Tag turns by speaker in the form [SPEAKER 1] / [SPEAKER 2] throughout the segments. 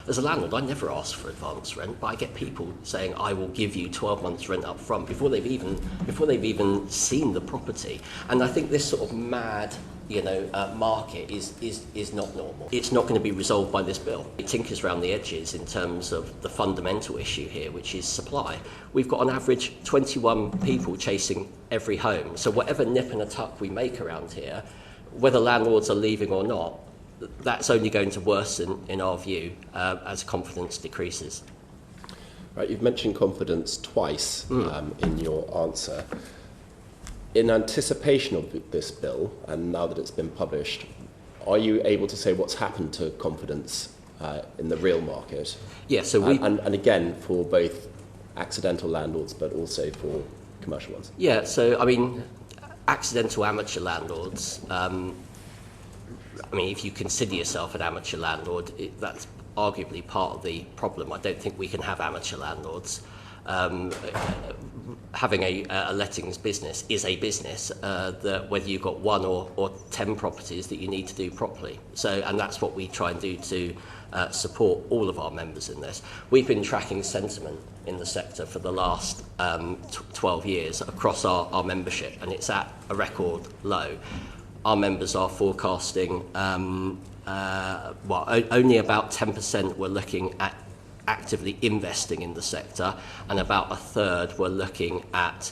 [SPEAKER 1] as a landlord, I never ask for advance rent, but I get people saying, I will give you 12 months rent up front before they've even seen the property. And I think this sort of mad market is not normal. It's not going to be resolved by this bill. It tinkers around the edges in terms of the fundamental issue here, which is supply. We've got on average 21 people chasing every home. So whatever nip and a tuck we make around here, whether landlords are leaving or not, that's only going to worsen, in our view, as confidence decreases.
[SPEAKER 2] Right, you've mentioned confidence twice in your answer. In anticipation of this bill, and now that it's been published, are you able to say what's happened to confidence in the real market?
[SPEAKER 1] Yeah, so
[SPEAKER 2] and again, for both accidental landlords, but also for commercial ones.
[SPEAKER 1] Yeah, so, I mean, accidental amateur landlords, if you consider yourself an amateur landlord, that's arguably part of the problem. I don't think we can have amateur landlords. Having a lettings business is a business that whether you've got 1 or 10 properties that you need to do properly. So, and that's what we try and do to support all of our members in this. We've been tracking sentiment in the sector for the last 12 years across our membership, and it's at a record low. Our members are forecasting, only about 10% were looking at actively investing in the sector, and about a third were looking at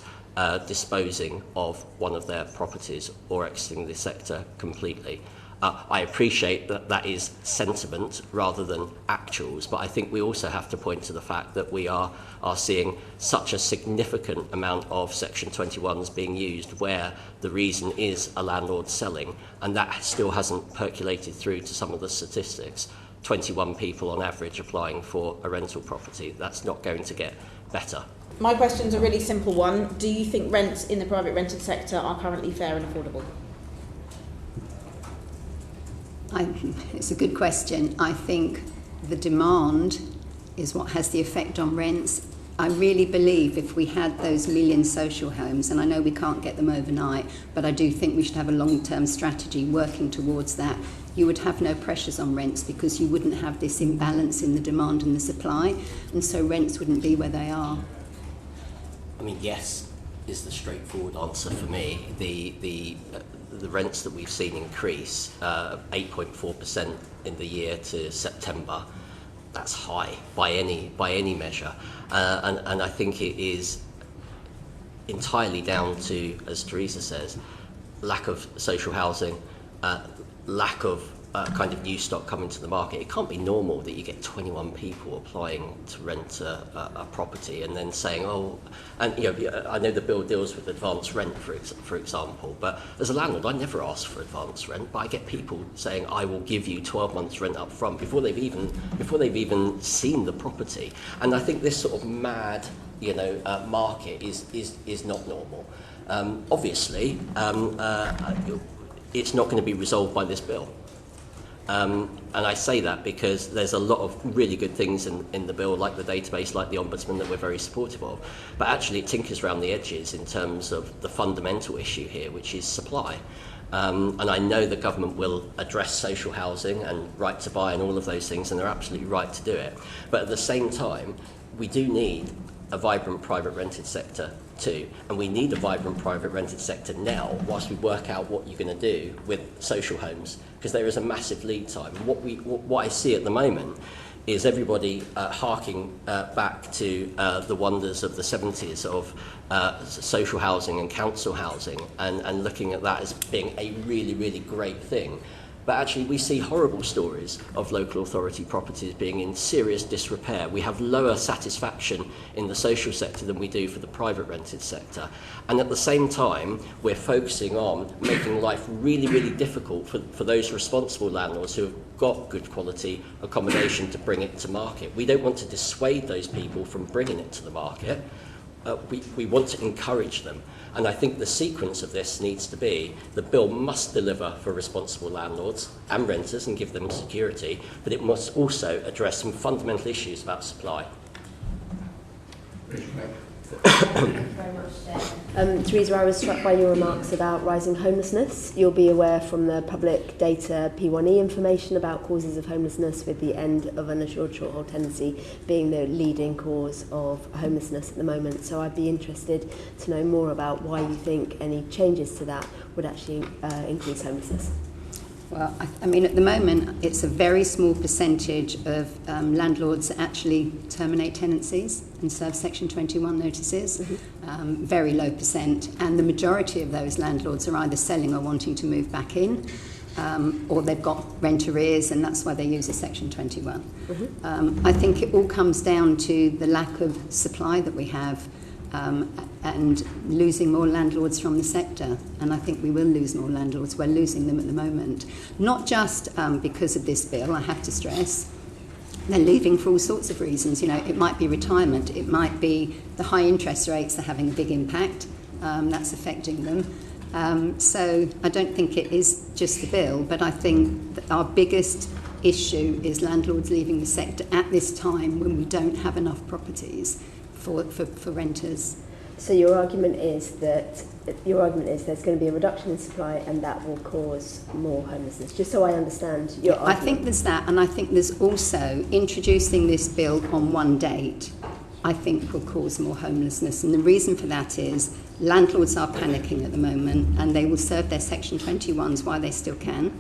[SPEAKER 1] disposing of one of their properties or exiting the sector completely. I appreciate that is sentiment rather than actuals, but I think we also have to point to the fact that we are seeing such a significant amount of Section 21s being used where the reason is a landlord selling, and that still hasn't percolated through to some of the statistics. 21 people on average applying for a rental property. That's not going to get better.
[SPEAKER 3] My question's a really simple one. Do you think rents in the private rented sector are currently fair and affordable?
[SPEAKER 4] It's a good question. I think the demand is what has the effect on rents. I really believe if we had those million social homes, and I know we can't get them overnight, but I do think we should have a long-term strategy working towards that. You would have no pressures on rents because you wouldn't have this imbalance in the demand and the supply, and so rents wouldn't be where they are.
[SPEAKER 1] I mean, yes is the straightforward answer for me. The rents that we've seen increase 8.4% in the year to September. That's high by any measure, and I think it is entirely down to, as Teresa says, lack of social housing, lack of kind of new stock coming to the market. It can't be normal that you get 21 people applying to rent a property and then saying, I know the bill deals with advance rent, for example, but as a landlord, I never ask for advance rent, but I get people saying, I will give you 12 months rent up front before they've even seen the property. And I think this sort of mad, market is not normal. Obviously, it's not going to be resolved by this bill. And I say that because there's a lot of really good things in the bill, like the database, like the Ombudsman, that we're very supportive of. But actually it tinkers around the edges in terms of the fundamental issue here, which is supply. And I know the government will address social housing and right to buy and all of those things, and they're absolutely right to do it. But at the same time, we do need a vibrant private rented sector too, and we need a vibrant private rented sector now whilst we work out what you're going to do with social homes, because there is a massive lead time. What I see at the moment is everybody harking back to the wonders of the 70s of social housing and council housing, and looking at that as being a really, really great thing. But actually we see horrible stories of local authority properties being in serious disrepair. We have lower satisfaction in the social sector than we do for the private rented sector. And at the same time, we're focusing on making life really, really difficult for those responsible landlords who have got good quality accommodation to bring it to market. We don't want to dissuade those people from bringing it to the market. We want to encourage them. And I think the sequence of this needs to be the bill must deliver for responsible landlords and renters and give them security, but it must also address some fundamental issues about supply.
[SPEAKER 5] Thank you very much, Chair. Teresa, I was struck by your remarks about rising homelessness. You'll be aware from the public data P1E information about causes of homelessness, with the end of unassured short-hold tenancy being the leading cause of homelessness at the moment. So I'd be interested to know more about why you think any changes to that would actually increase homelessness.
[SPEAKER 4] Well, I mean, at the moment, it's a very small percentage of landlords that actually terminate tenancies and serve Section 21 notices. Very low percent. And the majority of those landlords are either selling or wanting to move back in, or they've got rent arrears, and that's why they use a Section 21. I think it all comes down to the lack of supply that we have, and losing more landlords from the sector. And I think we will lose more landlords. We're losing them at the moment. Not just because of this bill, I have to stress. They're leaving for all sorts of reasons. You know, it might be retirement. It might be the high interest rates are having a big impact. That's affecting them. So I don't think it is just the bill, but I think that our biggest issue is landlords leaving the sector at this time when we don't have enough properties for renters.
[SPEAKER 5] So your argument is there's going to be a reduction in supply, and that will cause more homelessness. Just so I understand your argument.
[SPEAKER 4] I think there's that, and I think there's also introducing this bill on one date, I think will cause more homelessness. And the reason for that is landlords are panicking at the moment, and they will serve their Section 21s while they still can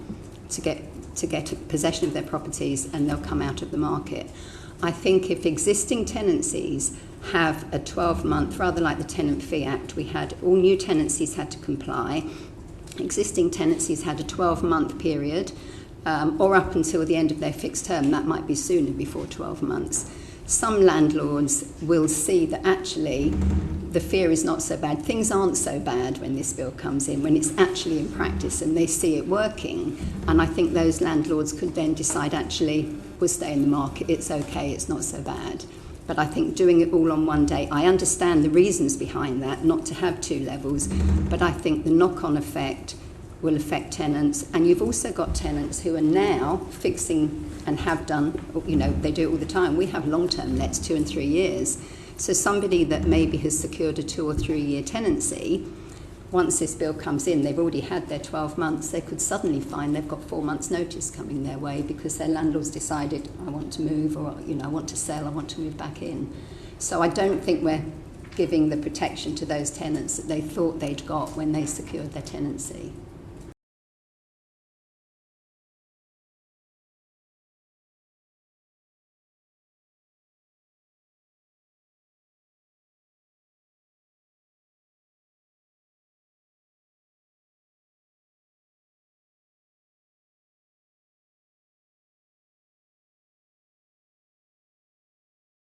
[SPEAKER 4] to get possession of their properties, and they'll come out of the market. I think if existing tenancies have a 12-month, rather like the Tenant Fee Act, we had all new tenancies had to comply. Existing tenancies had a 12-month period, or up until the end of their fixed term. That might be sooner, before 12 months. Some landlords will see that actually the fear is not so bad. Things aren't so bad when this bill comes in, when it's actually in practice and they see it working. And I think those landlords could then decide, actually, we'll stay in the market, it's okay, it's not so bad. But I think doing it all on one day, I understand the reasons behind that, not to have two levels, but I think the knock-on effect will affect tenants. And you've also got tenants who are now fixing, and have done, you know, they do it all the time. We have long-term lets, 2 and 3 years. So somebody that maybe has secured a 2 or 3 year tenancy, once this bill comes in, they've already had their 12 months, they could suddenly find they've got 4 months notice coming their way because their landlord's decided, I want to move, or, you know, I want to sell, I want to move back in. So I don't think we're giving the protection to those tenants that they thought they'd got when they secured their tenancy.